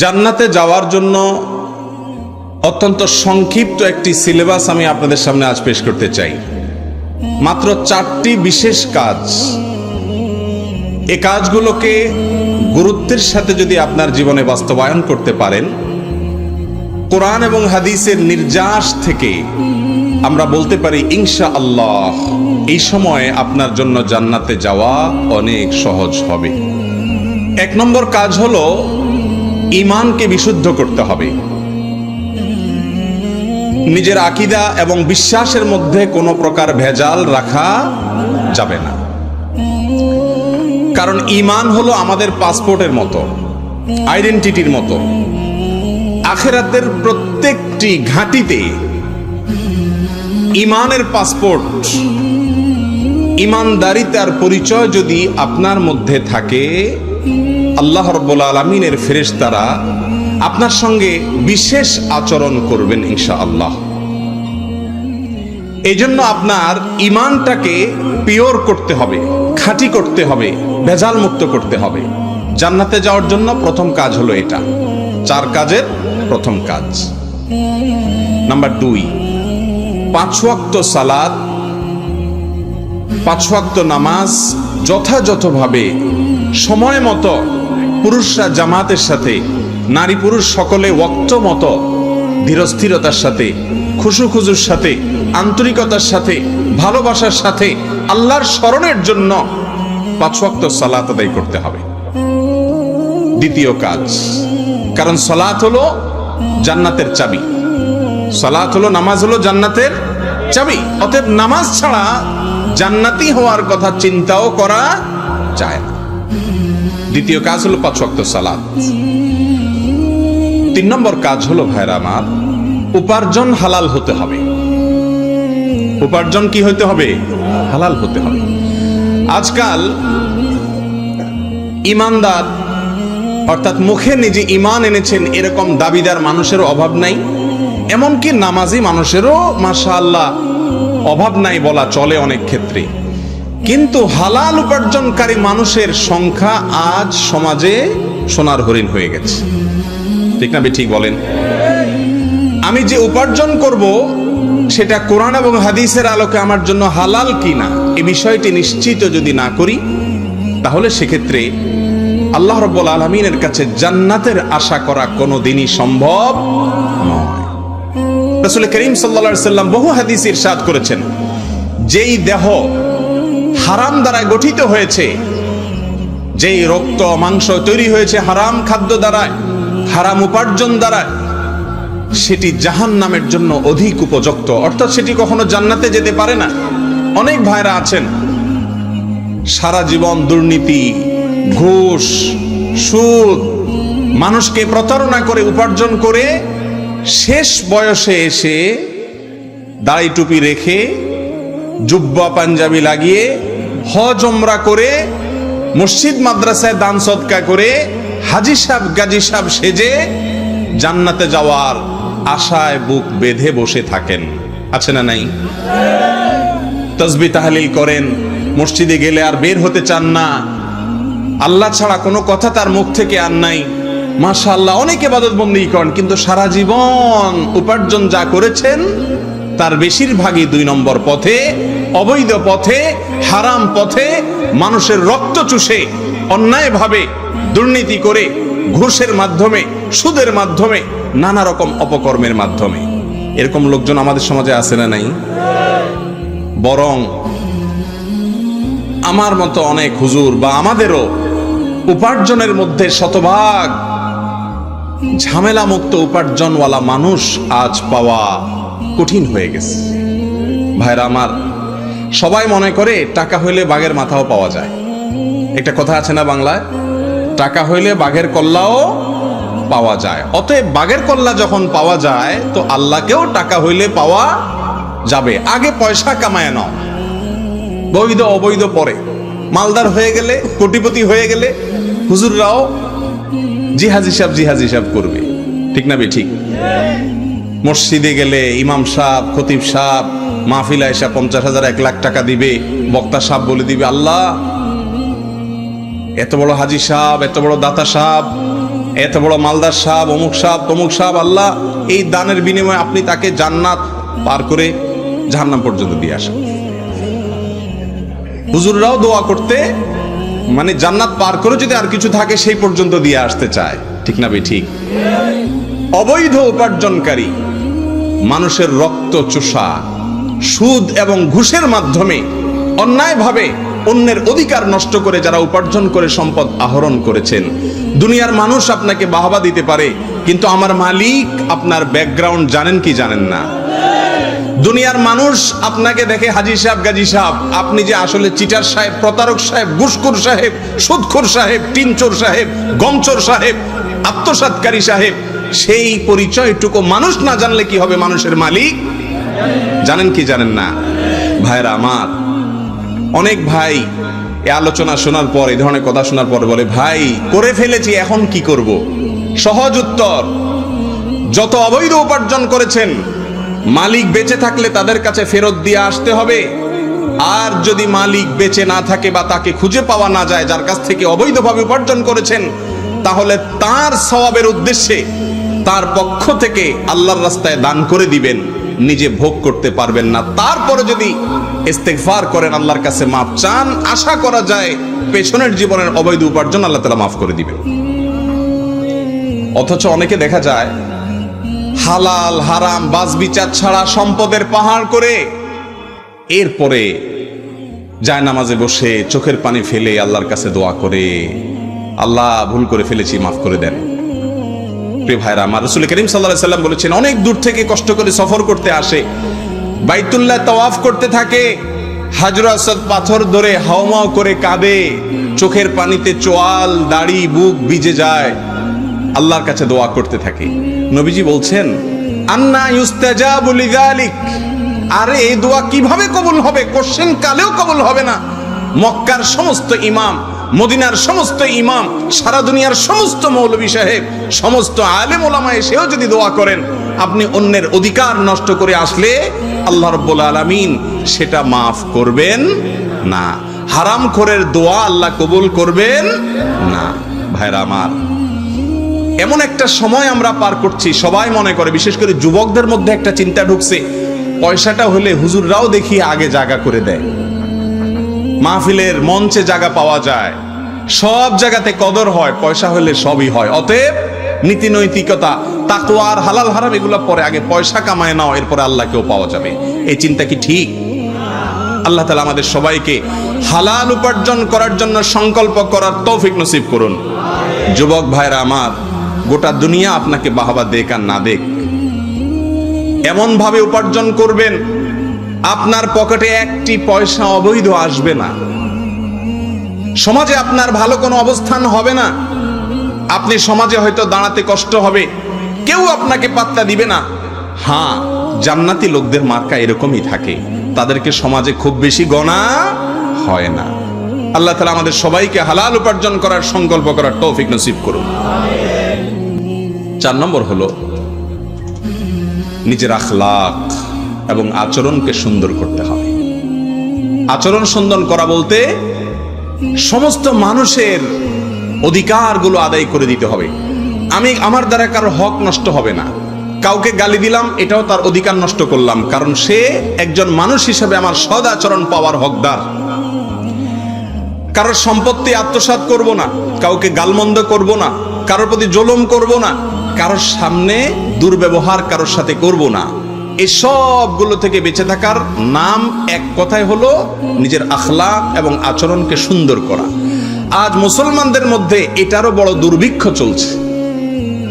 জান্নাতে যাওয়ার জন্য অত্যন্ত সংক্ষিপ্ত একটি সিলেবাস আমি আপনাদের সামনে আজ পেশ করতে চাই। মাত্র 4টি বিশেষ কাজ। এই কাজগুলোকে গুরুত্বের সাথে যদি আপনার জীবনে বাস্তবায়ন করতে পারেন, কোরআন এবং হাদিসের নির্যাস থেকে আমরা বলতে পারি ইনশাআল্লাহ এই সময়ে আপনার জন্য জান্নাতে যাওয়া অনেক সহজ হবে। 1 নম্বর কাজ হলো ঈমানকে বিশুদ্ধ করতে হবে। নিজের আকীদা এবং বিশ্বাসের মধ্যে কোনো প্রকার ভেজাল রাখা যাবে না, কারণ ঈমান হলো আমাদের পাসপোর্টের মতো, আইডেন্টিটির মতো। আখিরাতের প্রত্যেকটি ঘাঁটিতে ঈমানের পাসপোর্ট, ঈমানদারিতার পরিচয় যদি আপনার মধ্যে থাকে, আল্লাহ রাব্বুল আলামিনের ফেরেশতারা আপনার সঙ্গে বিশেষ আচরণ করবেন ইনশাআল্লাহ। এই জন্য আপনার ঈমানটাকে পিওর করতে হবে, খাঁটি করতে হবে, ভেজাল মুক্ত করতে হবে। জান্নাতে যাওয়ার জন্য প্রথম কাজ হলো এটা, 4 কাজের প্রথম কাজ। নাম্বার 2, 5 ওয়াক্ত সালাত, 5 ওয়াক্ত নামাজ যথাযথভাবে সময় মতো পুরুষরা জামাতের সাথে, নারী পুরুষ সকলে ওয়াক্ত মতো ধীরস্থিরতার সাথে, খুশুখুজুর সাথে, আন্তরিকতার সাথে, ভালোবাসার সাথে আল্লাহর স্মরণের জন্য 5 ওয়াক্ত সালাত আদায় করতে হবে। দ্বিতীয় কাজ, কারণ সালাত হলো জান্নাতের চাবি, সালাত হলো, নামাজ হলো জান্নাতের চাবি। অতএব নামাজ ছাড়া জান্নাতি হওয়ার কথা চিন্তাও করা যায় না। দ্বিতীয় কাজ হলো 5 ওয়াক্ত সালাত। 3 নম্বর কাজ হলো ভাইরা আমার, উপার্জন হালাল হতে হবে। উপার্জন কি হতে হবে? হালাল হতে হবে। আজকাল ইমানদার অর্থাৎ মুখে নিজে ঈমান এনেছেন এরকম দাবিদার মানুষের অভাব নাই, এমনকি নামাজি মানুষেরও মাশাআল্লাহ অভাব নাই বলা চলে অনেক ক্ষেত্রে। কিন্তু হালাল উপার্জনকারী মানুষের সংখ্যা আজ সমাজে সোনার হরিণ হয়ে গেছে, ঠিক না? ঠিক বলেন। আমি যে উপার্জন করব সেটা কোরআন এবং হাদিসের আলোকে আমার জন্য হালাল কিনা এই বিষয়টি নিশ্চিত যদি না করি, তাহলে সেক্ষেত্রে আল্লাহ রাব্বুল আলামিনের কাছে জান্নাতের আশা করা কোনোদিনই সম্ভব নয়। রাসূল করিম সাল্লাল্লাহু আলাইহি সাল্লাম বহু হাদিসে ইরশাদ করেছেন, যেই দেহ হারাম দ্বারা গঠিত হয়েছে, যেই রক্ত মাংস তৈরি হয়েছে হারাম খাদ্য দ্বারা, হারাম উপার্জন দ্বারা, সেটি জাহান্নামের জন্য অধিক উপযুক্ত, অর্থাৎ সেটি কখনো জান্নাতে যেতে পারে না। অনেক ভাইরা আছেন সারা জীবন দুর্নীতি, ঘুষ, সুদ, মানুষকে প্রতারণা করে উপার্জন করে শেষ বয়সে এসে দাড়ি টুপি রেখে জুব্বা পাঞ্জাবি লাগিয়ে হজ ওমরা করে মসজিদ মাদ্রাসায় দান সদকা করে হাজি সাহেব গাজী সাহেব সেজে জান্নাতে যাওয়ার আশায় বুক বেঁধে বসে থাকেন। আছে না নাই? তাসবিহ তাহলিল করেন, মসজিদে গেলে আর বের হতে চান না, আল্লাহ ছাড়া কোনো কথা তার মুখ থেকে আর নাই। মাশাআল্লাহ অনেক ইবাদত বন্দেগী করেন, কিন্তু সারা জীবন উপার্জন যা করেছেন তার বেশিরভাগই 2 নম্বর পথে, অবৈধ পথে, হারাম পথে, মানুষের রক্ত চুষে, অন্যায়ভাবে দুর্নীতি করে, ঘুষের মাধ্যমে, সুদের মাধ্যমে, নানা রকম অপকর্মের মাধ্যমে। এরকম লোকজন আমাদের সমাজে আছে না নাই? বরং আমার মতো অনেক হুজুর বা আমাদেরও উপার্জনের মধ্যে শতভাগ ঝামেলা মুক্ত উপার্জনওয়ালা মানুষ আজ পাওয়া কঠিন হয়ে গেছে। ভাইরা আমার, সবাই মনে করে টাকা হইলে বাঘের মাথাও পাওয়া যায়। একটা কথা আছে না বাংলায়, টাকা হইলে বাঘের কল্লাও পাওয়া যায়। অতএব বাঘের কল্লা যখন পাওয়া যায়, তো আল্লাহকেও টাকা হইলে পাওয়া যাবে। আগে পয়সা কামায় নাও, বৈধ অবৈধ পরে। মালদার হয়ে গেলে, কোটিপতি হয়ে গেলে হুজুররাও জিহাজ হিসাব করবে, ঠিক না? ঠিক। মসজিদে গেলে ইমাম সাহেব, খতিব সাহেব মাহফিলে এসে 50,000 1 লাখ টাকা দিবে, বক্তা সাহেব বলে দিবে, আল্লাহ এত বড় হাজি সাহেব, এত বড় দাতা সাহেব এত বড় মালদার সাহেব, অমুক সাহেব, তমুক সাহেব, আল্লাহ এই দানের বিনিময়ে আপনি তাকে জান্নাত পার করে জাহান্নাম পর্যন্ত দিয়ে আসেন। হুজুররাও দোয়া করতে মানে জান্নাত পার করে যদি আর কিছু থাকে সেই পর্যন্ত দিয়ে আসতে চায়, ঠিক না ভাই? ঠিক। অবৈধ উপার্জনকারী, মানুষের রক্ত চোষা, সুদ এবং ঘুষের মাধ্যমে অন্যায়ভাবে অন্যের অধিকার নষ্ট করে যারা উপার্জন করে সম্পদ আহরণ করেছেন, দুনিয়ার মানুষ আপনাকে বাহবা দিতে পারে, কিন্তু আমার মালিক আপনার ব্যাকগ্রাউন্ড জানেন কি জানেন না? দুনিয়ার মানুষ আপনাকে দেখে হাজি সাহেব, গাজী সাহেব, আপনি যে আসলে চিটার সাহেব, প্রতারক সাহেব, ঘুষখোর সাহেব, সুদখোর সাহেব, টিনচোর সাহেব, গমচোর সাহেব, আত্মসাৎকারী সাহেব, সেই পরিচয়টুকু মানুষ না জানলে কি হবে? মানুষের মালিক জানেন কি জানেন না? ভাইরা আমার, অনেক ভাই এই আলোচনা শোনার পর, এই ধরনের কথা শোনার পর বলে, ভাই করে ফেলেছি, এখন কি করব? সহজ উত্তর, যত অবৈধ উপার্জন করেছেন মালিক বেঁচে থাকলে তাদের কাছে ফেরত দিয়ে আসতে হবে। আর যদি মালিক বেঁচে না থাকে বা তাকে খুঁজে পাওয়া না যায়, যার কাছ থেকে অবৈধভাবে উপার্জন করেছেন, তাহলে তার সওয়াবের উদ্দেশ্যে তার পক্ষ থেকে আল্লাহর রাস্তায় দান করে দিবেন, নিজে ভোগ করতে পারবেন না। তারপরে যদি ইস্তেগফার করেন, আল্লাহর কাছে মাপ চান, আশা করা যায় পেছনের জীবনের অবৈধ উপার্জন আল্লাহ তাআলা মাফ করে দিবেন। অথচ অনেকে দেখা যায় হালাল হারাম বাজ বিচার ছাড়া সম্পদের পাহাড় করে এরপরে যায় নামাজে বসে চোখের পানি ফেলে আল্লাহর কাছে দোয়া করে, আল্লাহ ভুল করে ফেলেছি, মাফ করে দেন। প্রিয় ভাইরা আমার, রাসূল করিম সাল্লাল্লাহু আলাইহি সাল্লাম বলেছেন, অনেক দূর থেকে কষ্ট করে সফর করতে আসে, বাইতুল্লাহ তাওয়াফ করতে থাকে, হাজর আসওয়াদ পাথর ধরে হাওমাও করে কাঁদে, চোখের পানিতে চোয়াল দাড়ি বুক ভিজে যায়, আল্লাহর কাছে দোয়া করতে থাকে। নবীজি বলছেন, আন্না ইউস্তাজাবু লিযালিক, আরে এই দোয়া কিভাবে কবুল হবে? কোশ্চেন কালেও কবুল হবে না। মক্কার সমস্ত ইমাম, মদিনার সমস্ত ইমাম, সারা দুনিয়ার সমস্ত মৌলভী সাহেব, সমস্ত আলেম ওলামা এসেও যদি দোয়া করেন, আপনি অন্যের অধিকার নষ্ট করে আসলে আল্লাহ রাব্বুল আলামিন সেটা মাফ করবেন না। হারামখোরের দোয়া আল্লাহ কবুল করবেন না। ভাইরা আমার, এমন একটা সময় আমরা পার করছি, সবাই মনে করে, বিশেষ করে যুবকদের মধ্যে একটা চিন্তা ঢুকছে, পয়সাটা হলে হুজুররাও দেখি আগে জায়গা করে দেয়, মাহফিলের মঞ্চে জায়গা পাওয়া যায়, সব জায়গাতে কদর হয়, পয়সা হলে সবই হয়। অতএব নীতি নৈতিকতা, তাকওয়া আর হালাল হারাম এগুলো পরে, আগে পয়সা কামায় নাও, এরপরে আল্লাহকেও পাওয়া যাবে। এই চিন্তা কি ঠিক? আল্লাহ তাআলা আমাদের সবাইকে হালাল উপার্জন করার জন্য সংকল্প করার তৌফিক নসিব করুন। যুবক ভাইরা আমার, গোটা দুনিয়া আপনাকে বাহবা দেখ আর না দেখ, এমন ভাবে উপার্জন করবেন আপনার পকেটে একটি পয়সা অবৈধ আসবে না, সমাজে আপনার ভালো কোনো অবস্থান হবে না, আপনি সমাজে হয়তো দাঁড়াতে কষ্ট হবে, কেউ আপনাকে পাত্তা দিবে না। হ্যাঁ, জান্নাতি লোকদের মার্কা এরকমই থাকে, তাদেরকে সমাজে খুব বেশি গণা হয় না। আল্লাহ তাআলা আমাদের সবাইকে হালাল উপার্জন করার সংকল্প করার তৌফিক নসিব করুন। 4 নম্বর হলো নিজের আখলাক এবং আচরণকে সুন্দর করতে হবে। আচরণ সুন্দর করা বলতে সমস্ত মানুষের অধিকারগুলো আদায় করে দিতে হবে। আমার দ্বারা কারো হক নষ্ট হবে না। কাউকে গালি দিলাম, এটাও তার অধিকার নষ্ট করলাম, কারণ সে একজন মানুষ হিসেবে আমার সদ আচরণ পাওয়ার হকদার। কারোর সম্পত্তি আত্মসাৎ করব না, কাউকে গালমন্দ করব না, কারোর প্রতি জুলুম করব না, কারোর সামনে দুর্ব্যবহার কারোর সাথে করব না। এই সবগুলো থেকে বেঁচে থাকার নাম এক কথায় হলো নিজের আখলাক এবং আচরণকে সুন্দর করা। আজ মুসলমানদের মধ্যে এটারও বড় দুর্ভিক্ষ চলছে।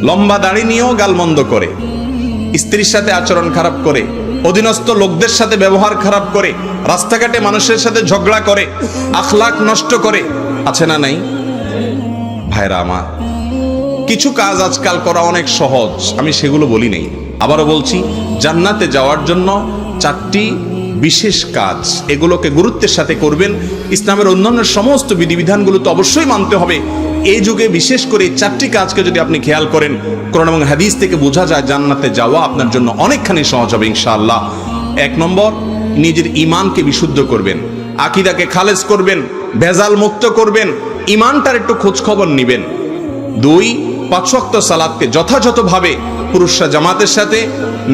লম্বা দাড়ি নিয়েও গালমন্দ করে, স্ত্রীর সাথে আচরণ খারাপ করে, অধীনস্থ লোকদের সাথে ব্যবহার খারাপ করে, রাস্তাঘাটে মানুষের সাথে ঝগড়া করে, আখলাক নষ্ট করে, আছে না নাই? ভাইরা আমার, কিছু কাজ আজকাল করা অনেক সহজ, আমি সেগুলো বলি নাই। আবারও বলছি, জান্নাতে যাওয়ার জন্য 4টি বিশেষ কাজ, এগুলোকে গুরুত্বের সাথে করবেন। ইসলামের অন্যান্য সমস্ত বিধিবিধানগুলো তো অবশ্যই মানতে হবে। এই যুগে বিশেষ করে 4টি কাজকে যদি আপনি খেয়াল করেন, কোরআন এবং হাদিস থেকে বোঝা যায় জান্নাতে যাওয়া আপনার জন্য অনেকখানি সহজ হবে ইনশাআল্লাহ। 1 নম্বর, নিজের ঈমানকে বিশুদ্ধ করবেন, আকীদাকে খালেজ করবেন, ভেজাল মুক্ত করবেন, ঈমানটার একটু খোঁজ খবর নেবেন। 2, 5 ওয়াক্ত সালাতকে যথাযথভাবে পুরুষরা জামাতের সাথে,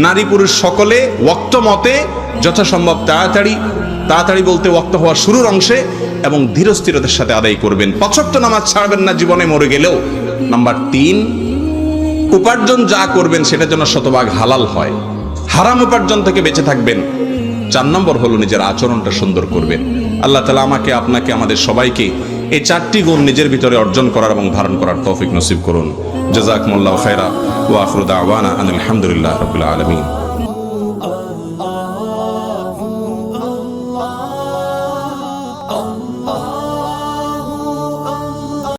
নারী পুরুষ সকলে ওয়াক্ত মতে যথাসম্ভব তাড়াতাড়ি বলতে ওয়াক্ত হওয়া শুরুর অংশে এবং ধীরস্থিরতার সাথে আদায় করবেন। 5 ওয়াক্ত নামাজ ছাড়বেন না জীবনে মরে গেলেও। নাম্বার 3, উপার্জন যা করবেন সেটা যেন শতভাগ হালাল হয়, হারাম উপার্জন থেকে বেঁচে থাকবেন। 4 নম্বর হলো নিজের আচরণটা সুন্দর করবেন। আল্লাহ তাআলা আমাকে, আপনাকে, আমাদের সবাইকে এই 4টি গুণ নিজের ভিতরে অর্জন করার এবং ধারণ করার তৌফিক নসিব করুন। জাযাকুমুল্লাহু খায়রা ওয়া আখিরু দাওয়ানা আনিল হামদুলিল্লাহি রাব্বিল আলামিন।